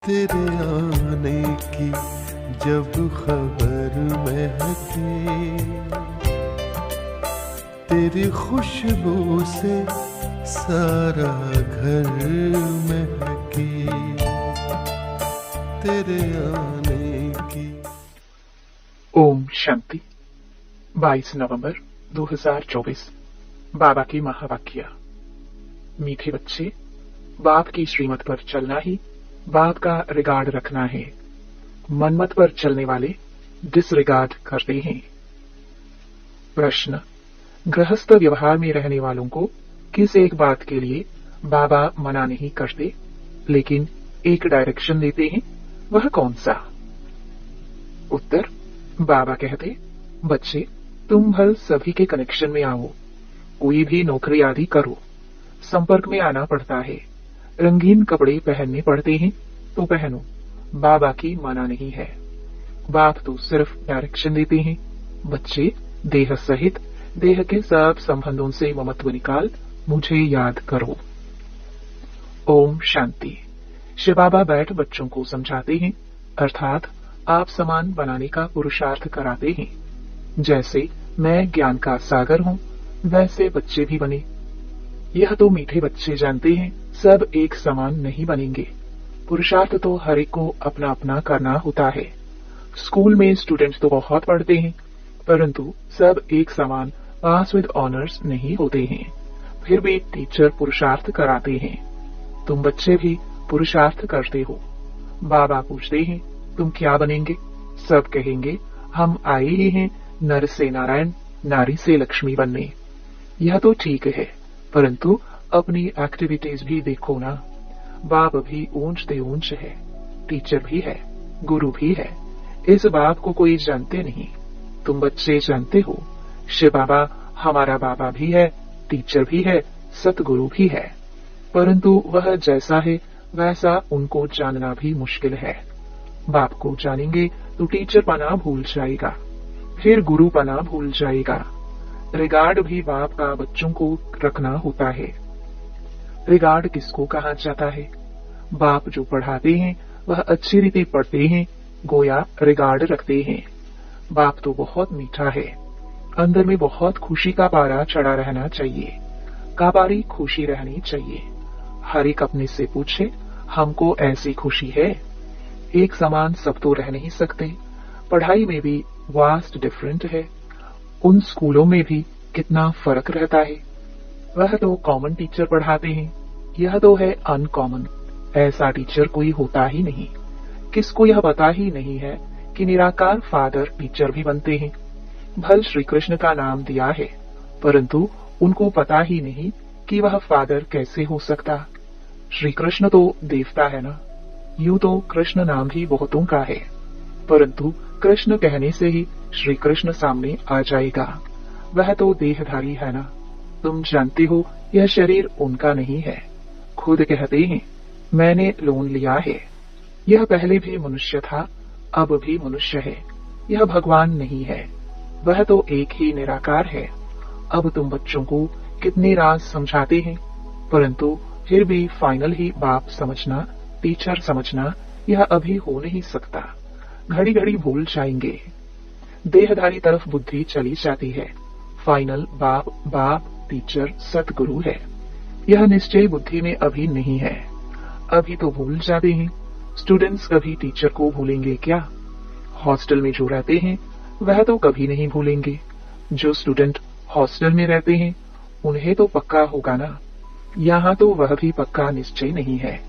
तेरे आने की जब खबर महके, तेरी खुशबू से सारा घर महके, तेरे आने की। ओम शांति। 22 नवंबर 2024। बाबा की महावाक्य। मीठे बच्चे, बाप की श्रीमत पर चलना ही बाप का रिगार्ड रखना है। मनमत पर चलने वाले डिसरिगार्ड करते हैं। प्रश्न: गृहस्थ व्यवहार में रहने वालों को किस एक बात के लिए बाबा मना नहीं करते, लेकिन एक डायरेक्शन देते हैं, वह कौन सा? उत्तर: बाबा कहते, बच्चे, तुम भल सभी के कनेक्शन में आओ, कोई भी नौकरी आदि करो, संपर्क में आना पड़ता है, रंगीन कपड़े पहनने पड़ते हैं तो पहनो, बाबा की मना नहीं है। बाप तो सिर्फ डायरेक्शन देते हैं, बच्चे, देह सहित देह के सब संबंधों से ममत्व निकाल मुझे याद करो। ओम शांति। शिव बाबा बैठ बच्चों को समझाते हैं, अर्थात आप समान बनाने का पुरुषार्थ कराते हैं। जैसे मैं ज्ञान का सागर हूँ, वैसे बच्चे भी बने। यह तो मीठे बच्चे जानते हैं, सब एक समान नहीं बनेंगे। पुरुषार्थ तो हर एक को अपना अपना करना होता है। स्कूल में स्टूडेंट्स तो बहुत पढ़ते हैं, परंतु सब एक समान पास विद ऑनर्स नहीं होते हैं। फिर भी टीचर पुरुषार्थ कराते हैं। तुम बच्चे भी पुरुषार्थ करते हो। बाबा पूछते हैं, तुम क्या बनेंगे? सब कहेंगे, हम आए ही हैं नर से नारायण, नारी से लक्ष्मी बनने। यह तो ठीक है, परंतु अपनी एक्टिविटीज भी देखो ना। बाप भी ऊंच से ऊंच है, टीचर भी है, गुरु भी है। इस बाप को कोई जानते नहीं, तुम बच्चे जानते हो। शिव बाबा हमारा बाबा भी है, टीचर भी है, सतगुरु भी है, परंतु वह जैसा है वैसा उनको जानना भी मुश्किल है। बाप को जानेंगे तो टीचर पना भूल जाएगा, फिर गुरु पना भूल जाएगा। रिगार्ड भी बाप का बच्चों को रखना होता है। रिगार्ड किसको कहा जाता है? बाप जो पढ़ाते हैं वह अच्छी रीति पढ़ते हैं, गोया रिगार्ड रखते हैं। बाप तो बहुत मीठा है, अंदर में बहुत खुशी का पारा चढ़ा रहना चाहिए, काबारी खुशी रहनी चाहिए। हर एक अपने से पूछे, हमको ऐसी खुशी है? एक समान सब तो रह नहीं सकते। पढ़ाई में भी वास्ट डिफरेंट है। उन स्कूलों में भी कितना फर्क रहता है। वह तो कॉमन टीचर पढ़ाते हैं, यह तो है अनकॉमन। ऐसा टीचर कोई होता ही नहीं। किसको यह पता ही नहीं है कि निराकार फादर टीचर भी बनते हैं। भल श्री कृष्ण का नाम दिया है, परंतु उनको पता ही नहीं कि वह फादर कैसे हो सकता। श्री कृष्ण तो देवता है ना। यूं तो कृष्ण नाम भी बहुतों का है, परंतु कृष्ण कहने से ही श्री कृष्ण सामने आ जाएगा। वह तो देहधारी है ना। तुम जानते हो यह शरीर उनका नहीं है। खुद कहते हैं, मैंने लोन लिया है। यह पहले भी मनुष्य था, अब भी मनुष्य है। यह भगवान नहीं है, वह तो एक ही निराकार है। अब तुम बच्चों को कितने राज समझाते हैं, परंतु फिर भी फाइनल ही बाप समझना, टीचर समझना, यह अभी हो नहीं सकता। घड़ी घड़ी भूल जाएंगे। देहधारी तरफ बुद्धि चली जाती है। फाइनल बाप बाप टीचर सतगुरु है, यह निश्चय बुद्धि में अभी नहीं है। अभी तो भूल जाते हैं। स्टूडेंट्स कभी टीचर को भूलेंगे क्या? हॉस्टल में जो रहते हैं वह तो कभी नहीं भूलेंगे। जो स्टूडेंट हॉस्टल में रहते हैं उन्हें तो पक्का होगा ना। यहाँ तो वह भी पक्का निश्चय नहीं है।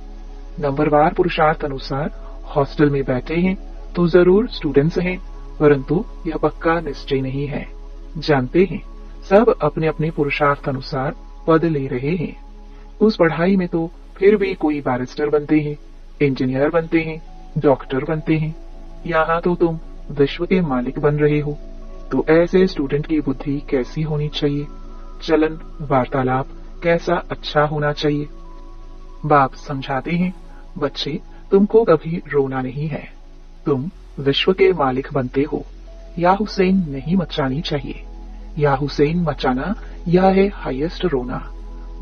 नंबरवार पुरुषार्थ अनुसार हॉस्टल में बैठे हैं तो जरूर स्टूडेंट्स हैं, परंतु यह पक्का निश्चय नहीं है। जानते हैं, सब अपने अपने पुरुषार्थ अनुसार पद ले रहे हैं। उस पढ़ाई में तो फिर भी कोई बैरिस्टर बनते हैं, इंजीनियर बनते हैं, डॉक्टर बनते हैं। यहाँ तो तुम विश्व के मालिक बन रहे हो। तो ऐसे स्टूडेंट की बुद्धि कैसी होनी चाहिए? चलन वार्तालाप कैसा अच्छा होना चाहिए? बाप समझाते हैं, बच्चे, तुमको कभी रोना नहीं है। तुम विश्व के मालिक बनते हो। या हुसैन नहीं मचानी चाहिए। या हुसैन मचाना यह है हाईएस्ट रोना।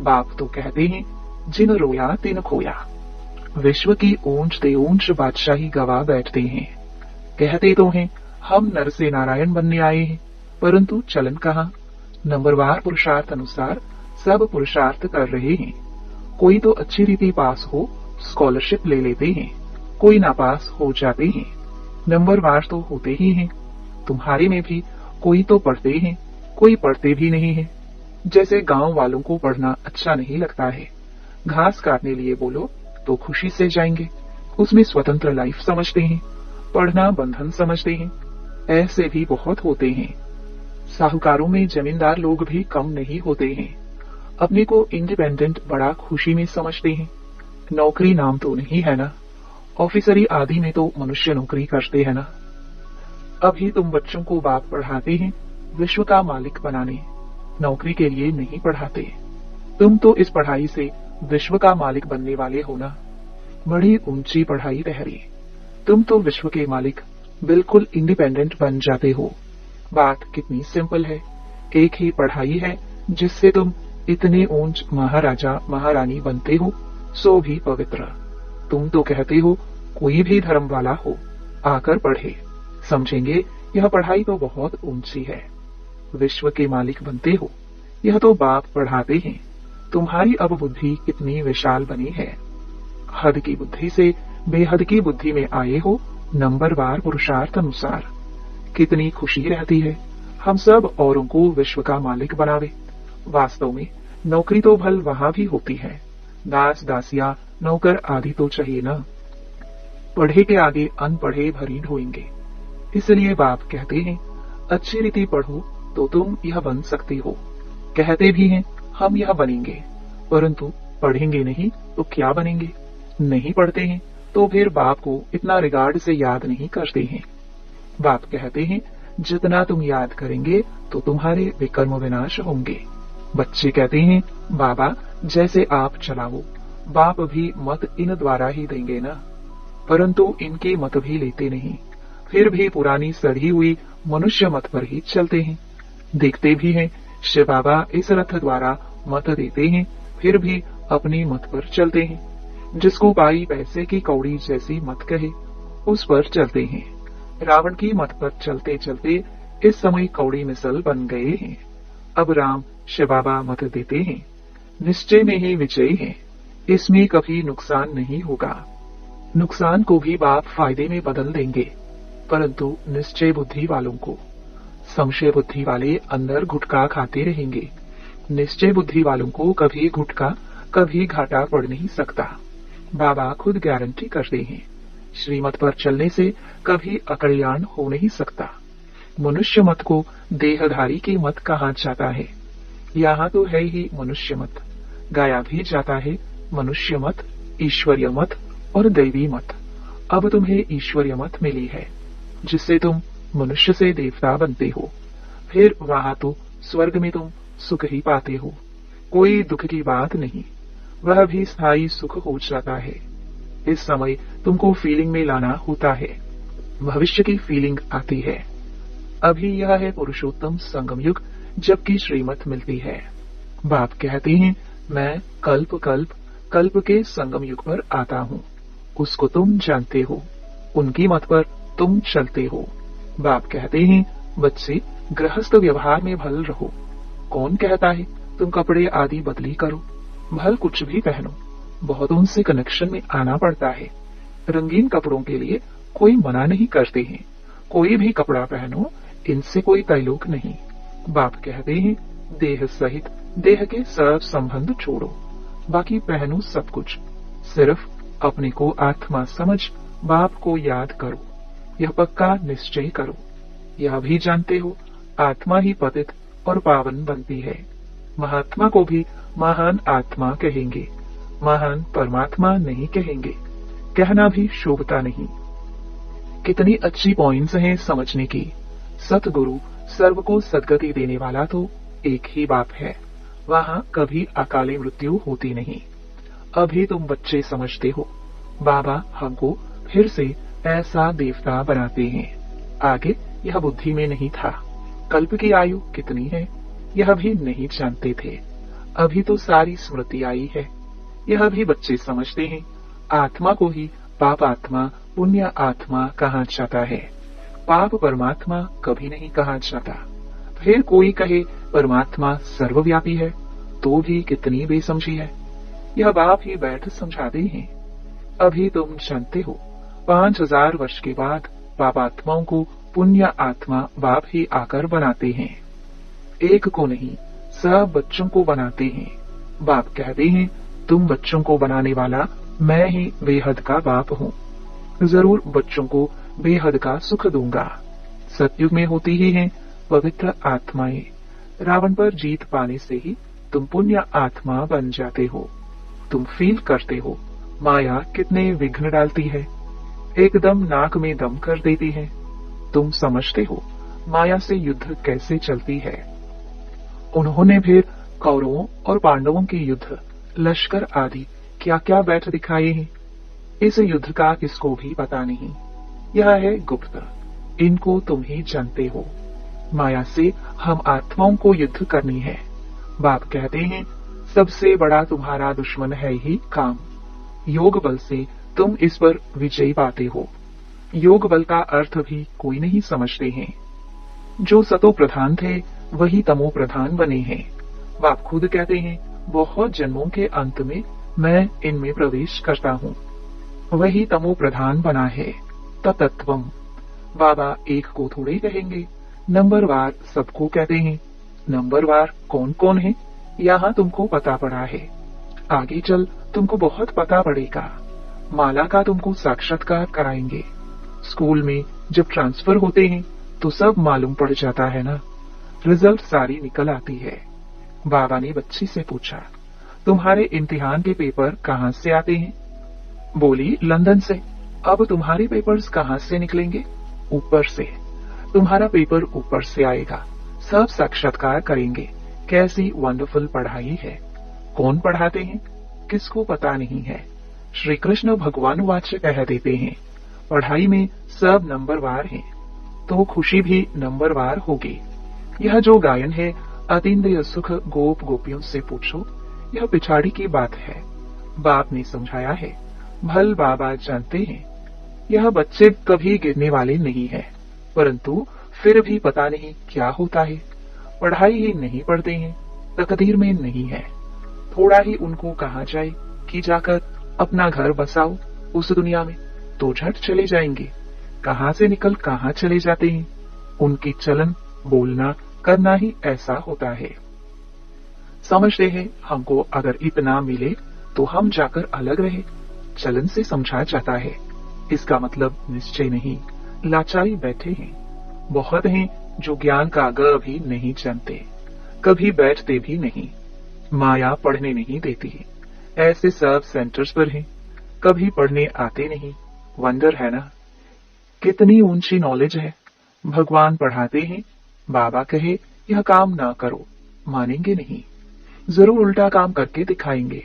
बाप तो कहते हैं, जिन रोया तिन खोया। विश्व की ऊंच से ऊंच बादशाही गवा बैठते हैं। कहते तो हैं हम नर से नारायण बनने आए हैं, परंतु चलन कहाँ। नंबरवार पुरुषार्थ अनुसार सब पुरुषार्थ कर रहे हैं। कोई तो अच्छी रीति पास हो स्कॉलरशिप ले लेते हैं, कोई नापास हो जाते हैं। नंबरवार तो होते ही हैं। तुम्हारे में भी कोई तो पढ़ते हैं, कोई पढ़ते भी नहीं है। जैसे गांव वालों को पढ़ना अच्छा नहीं लगता है, घास काटने लिए बोलो तो खुशी से जाएंगे, उसमें स्वतंत्र लाइफ समझते हैं, पढ़ना बंधन समझते हैं। ऐसे भी बहुत होते हैं। साहूकारों में जमींदार लोग भी कम नहीं होते हैं। अपने को इंडिपेंडेंट बड़ा खुशी में समझते हैं। नौकरी नाम तो नहीं है ना, ऑफिसरी आदि में तो मनुष्य नौकरी करते हैं ना। अभी तुम बच्चों को बाप पढ़ाते हैं विश्व का मालिक बनाने, नौकरी के लिए नहीं पढ़ाते। तुम तो इस पढ़ाई से विश्व का मालिक बनने वाले हो ना। बड़ी ऊंची पढ़ाई ठहरी। तुम तो विश्व के मालिक बिल्कुल इंडिपेंडेंट बन जाते हो। बात कितनी सिंपल है। एक ही पढ़ाई है जिससे तुम इतने ऊंच महाराजा महारानी बनते हो, सो भी पवित्र। तुम तो कहते हो कोई भी धर्म वाला हो आकर पढ़े, समझेंगे यह पढ़ाई तो बहुत ऊंची है। विश्व के मालिक बनते हो, यह तो बाप पढ़ाते हैं। तुम्हारी अब बुद्धि कितनी विशाल बनी है। हद की बुद्धि से बेहद की बुद्धि में आए हो नंबरवार पुरुषार्थ अनुसार। कितनी खुशी रहती है हम सब औरों को विश्व का मालिक बनावे। वास्तव में नौकरी तो भल वहां भी होती है, दास दासिया नौकर आदि तो चाहिए ना। पढ़े के आगे अनपढ़े भरी ढोएंगे। इसलिए बाप कहते हैं अच्छी रीति पढ़ो तो तुम यह बन सकते हो। कहते भी हैं हम यह बनेंगे, परंतु पढ़ेंगे नहीं तो क्या बनेंगे। नहीं पढ़ते हैं तो फिर बाप को इतना रिगार्ड से याद नहीं करते हैं। बाप कहते हैं जितना तुम याद करेंगे तो तुम्हारे विकर्म विनाश होंगे। बच्चे कहते हैं बाबा जैसे आप चलाओ। बाप भी मत इन द्वारा ही देंगे ना, परंतु इनके मत भी लेते नहीं। फिर भी पुरानी सड़ी हुई मनुष्य मत पर ही चलते हैं। देखते भी हैं शिव बाबा इस रथ द्वारा मत देते हैं, फिर भी अपने मत पर चलते हैं। जिसको पाई पैसे की कौड़ी जैसी मत कहे उस पर चलते हैं। रावण की मत पर चलते चलते इस समय कौड़ी मिसल बन गए हैं। अब राम शिव बाबा मत देते हैं, निश्चय में ही विजयी है, इसमें कभी नुकसान नहीं होगा। नुकसान को भी बाप फायदे में बदल देंगे, परंतु निश्चय बुद्धि वालों को। संशय बुद्धि वाले अंदर गुटखा खाते रहेंगे। निश्चय बुद्धि वालों को कभी गुटखा कभी घाटा पड़ नहीं सकता। बाबा खुद गारंटी करते हैं श्रीमत पर चलने से कभी अकड़ियान हो नहीं सकता। मनुष्य मत को देहधारी की मत कहा जाता है, यहाँ तो है ही मनुष्य मत। गाया भी जाता है मनुष्य मत, ईश्वरीय मत और दैवी मत। अब तुम्हें ईश्वरीय मत मिली है जिससे तुम मनुष्य से देवता बनते हो। फिर वहां तो स्वर्ग में तुम सुख ही पाते हो, कोई दुख की बात नहीं, वह भी स्थायी सुख हो जाता है। इस समय तुमको फीलिंग में लाना होता है, भविष्य की फीलिंग आती है। अभी यह है पुरुषोत्तम संगम युग जबकि श्रीमत मिलती है। बाप कहते हैं मैं कल्प कल्प कल्प के संगम युग पर आता हूँ, उसको तुम जानते हो, उनकी मत पर तुम चलते हो। बाप कहते हैं बच्चे गृहस्थ व्यवहार में भल रहो। कौन कहता है तुम कपड़े आदि बदली करो, भल कुछ भी पहनो। बहुतों से कनेक्शन में आना पड़ता है। रंगीन कपड़ों के लिए कोई मना नहीं करते हैं, कोई भी कपड़ा पहनो, इनसे कोई ताल्लुक नहीं। बाप कहते हैं देह सहित देह के सब संबंध छोड़ो, बाकी पहनो सब कुछ, सिर्फ अपने को आत्मा समझ बाप को याद करो। यह पक्का निश्चय करो। यह भी जानते हो आत्मा ही पतित और पावन बनती है। महात्मा को भी महान आत्मा कहेंगे, महान परमात्मा नहीं कहेंगे। कहना भी शोभता नहीं। कितनी अच्छी पॉइंट्स हैं समझने की। सतगुरु सर्व को सदगति देने वाला तो एक ही बाप है, वहां कभी अकाली मृत्यु होती नहीं। अभी तुम बच्चे समझते हो बाबा हमको फिर से ऐसा देवता बनाते हैं। आगे यह बुद्धि में नहीं था। कल्प की आयु कितनी है यह भी नहीं जानते थे। अभी तो सारी स्मृति आई है, यह भी बच्चे समझते हैं। आत्मा को ही पाप आत्मा, पुण्य आत्मा कहा जाता है। पाप परमात्मा कभी नहीं कहा जाता। फिर कोई कहे परमात्मा सर्वव्यापी है तो भी कितनी बेसमझी है। यह बाप ही बैठ समझाते हैं। अभी तुम जानते हो 5000 वर्ष के बाद पापात्माओं को पुण्य आत्मा बाप ही आकर बनाते हैं। एक को नहीं, सब बच्चों को बनाते हैं। बाप कहते हैं तुम बच्चों को बनाने वाला मैं ही बेहद का बाप हूँ। जरूर बच्चों को बेहद का सुख दूंगा। सतयुग में होती ही हैं पवित्र आत्माएं। रावण पर जीत पाने से ही तुम पुण्य आत्मा बन जाते हो। तुम फील करते हो माया कितने विघ्न डालती है, एकदम नाक में दम कर देती है। तुम समझते हो माया से युद्ध कैसे चलती है। उन्होंने फिर कौरवों और पांडवों के युद्ध, लश्कर आदि क्या क्या बैठ दिखाए हैं। इस युद्ध का किसको भी पता नहीं। यह है गुप्त, इनको तुम ही जानते हो। माया से हम आत्माओं को युद्ध करनी है। बाप कहते हैं सबसे बड़ा तुम्हारा दुश्मन है ही काम। योग बल से तुम इस पर विजय पाते हो। योग बल का अर्थ भी कोई नहीं समझते हैं। जो सतो प्रधान थे वही तमो प्रधान बने हैं। बाप खुद कहते हैं बहुत जन्मों के अंत में मैं इनमें प्रवेश करता हूँ। वही तमो प्रधान बना है। तत्त्वम। बाबा एक को थोड़े कहेंगे, नंबरवार सबको कहते हैं। नंबरवार कौन कौन है यहाँ तुमको पता पड़ा है। आगे चल तुमको बहुत पता पड़ेगा। माला का तुमको साक्षात्कार कराएंगे। स्कूल में जब ट्रांसफर होते हैं तो सब मालूम पड़ जाता है ना। रिजल्ट सारी निकल आती है। बाबा ने बच्ची से पूछा तुम्हारे इम्तिहान के पेपर कहाँ से आते हैं। बोली लंदन से। अब तुम्हारे पेपर्स कहाँ से निकलेंगे। ऊपर से। तुम्हारा पेपर ऊपर से आएगा। सब साक्षात्कार करेंगे कैसी वंडरफुल पढ़ाई है। कौन पढ़ाते हैं किसको पता नहीं है। श्री कृष्ण भगवान वाच्य कह देते हैं पढ़ाई में सब नंबरवार हैं तो खुशी भी नंबरवार होगी। यह जो गायन है अतीन्द्रिय सुख गोप गोपियों से पूछो, यह पिछाड़ी की बात है। बाप ने समझाया है। भल बाबा जानते हैं यह बच्चे कभी गिरने वाले नहीं है, परंतु फिर भी पता नहीं क्या होता है। पढ़ाई ही नहीं पढ़ते हैं, तकदीर में नहीं है। थोड़ा ही उनको कहा जाए कि जाकर अपना घर बसाओ उस दुनिया में तो झट चले जाएंगे। कहाँ से निकल कहाँ चले जाते हैं। उनकी चलन बोलना करना ही ऐसा होता है। समझते हैं हमको अगर इतना मिले तो हम जाकर अलग रहे। चलन से समझा जाता है। इसका मतलब निश्चय नहीं, लाचारी बैठे हैं। बहुत हैं जो ज्ञान का ग भी नहीं जानते, कभी बैठते भी नहीं। माया पढ़ने नहीं देती। ऐसे सब सेंटर्स पर हैं, कभी पढ़ने आते नहीं। वंडर है ना, कितनी ऊंची नॉलेज है। भगवान पढ़ाते हैं, बाबा कहे यह काम ना करो, मानेंगे नहीं। जरूर उल्टा काम करके दिखाएंगे।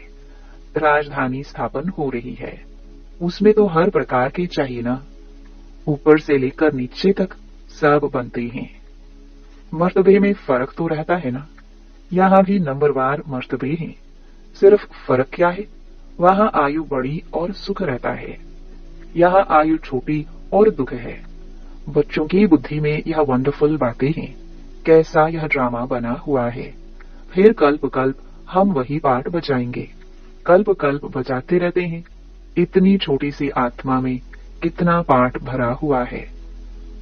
राजधानी स्थापन हो रही है, उसमें तो हर प्रकार के चाहिए ना। ऊपर से लेकर नीचे तक सब बनते हैं। मर्तबे में फर्क तो रहता है ना। यहाँ भी नंबरवार मर्तबे हैं। सिर्फ फर्क क्या है, वहाँ आयु बड़ी और सुख रहता है, यहाँ आयु छोटी और दुख है। बच्चों की बुद्धि में यह वंडरफुल बातें हैं। कैसा यह ड्रामा बना हुआ है। फिर कल्प कल्प हम वही पाठ बजाएंगे। कल्प कल्प बजाते रहते हैं। इतनी छोटी सी आत्मा में कितना पाठ भरा हुआ है।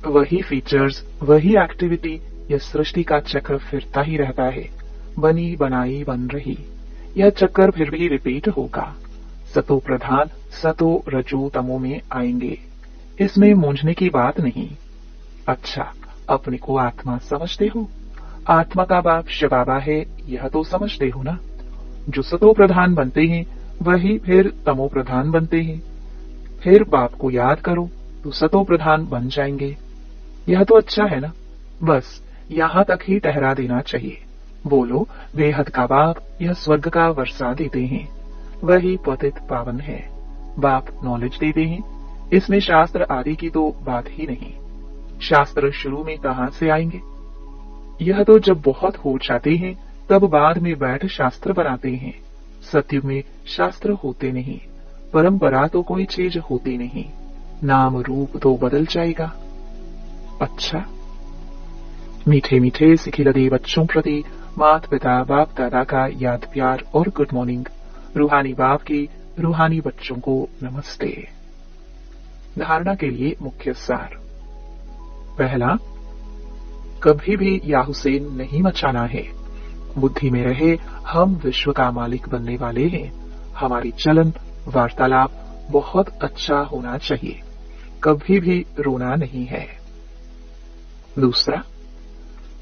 वही फीचर्स, वही एक्टिविटी, यह सृष्टि का चक्र फिरता ही रहता है। बनी बनाई बन रही, यह चक्कर फिर भी रिपीट होगा। सतो प्रधान सतो रजो तमो में आएंगे, इसमें मूंझने की बात नहीं। अच्छा, अपने को आत्मा समझते हो। आत्मा का बाप शिव बाबा है, यह तो समझते हो ना। जो सतो प्रधान बनते हैं वही फिर तमो प्रधान बनते हैं। फिर बाप को याद करो तो सतो प्रधान बन जाएंगे। यह तो अच्छा है ना। बस यहाँ तक ही ठहरा देना चाहिए। बोलो बेहद का बाप यह स्वर्ग का वर्षा देते हैं, वही पतित पावन है। बाप नॉलेज देते हैं, इसमें शास्त्र आदि की तो बात ही नहीं। शास्त्र शुरू में कहाँ से आएंगे। यह तो जब बहुत हो जाते हैं तब बाद में बैठ शास्त्र बनाते हैं। सत्युग में शास्त्र होते नहीं, परंपरा तो कोई चीज होती नहीं, नाम रूप तो बदल जाएगा। अच्छा, मीठे मीठे सिखिलदे बच्चों प्रति माता पिता बाप दादा का याद प्यार और गुड मॉर्निंग। रूहानी बाप की रूहानी बच्चों को नमस्ते। धारणा के लिए मुख्य सार। पहला, कभी भी याहुसेन नहीं मचाना है। बुद्धि में रहे हम विश्व का मालिक बनने वाले हैं। हमारी चलन वार्तालाप बहुत अच्छा होना चाहिए, कभी भी रोना नहीं है। दूसरा,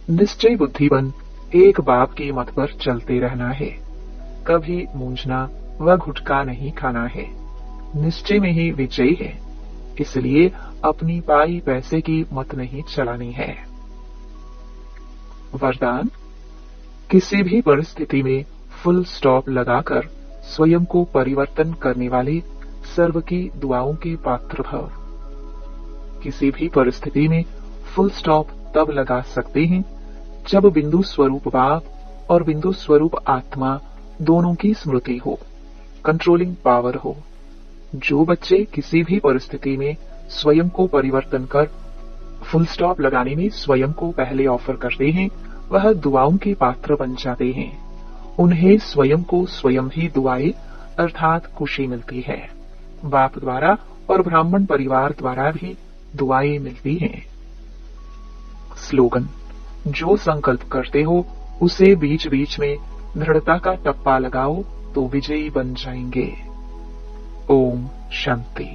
निश्चय बुद्धि बन एक बाप की मत पर चलते रहना है। कभी मूंझना व घुटका नहीं खाना है। निश्चय में ही विजयी है, इसलिए अपनी पाई पैसे की मत नहीं चलानी है। वरदान, किसी भी परिस्थिति में फुल स्टॉप लगाकर स्वयं को परिवर्तन करने वाले सर्व की दुआओं के पात्र भव। किसी भी परिस्थिति में फुल स्टॉप तब लगा सकते हैं जब बिंदु स्वरूप बाप और बिंदु स्वरूप आत्मा दोनों की स्मृति हो, कंट्रोलिंग पावर हो। जो बच्चे किसी भी परिस्थिति में स्वयं को परिवर्तन कर फुल स्टॉप लगाने में स्वयं को पहले ऑफर करते हैं, वह दुआओं के पात्र बन जाते हैं। उन्हें स्वयं को स्वयं ही दुआएं अर्थात खुशी मिलती है। बाप द्वारा और ब्राह्मण परिवार द्वारा भी दुआएं मिलती हैं। स्लोगन, जो संकल्प करते हो उसे बीच बीच में दृढ़ता का टप्पा लगाओ तो विजयी बन जाएंगे। ओम शांति।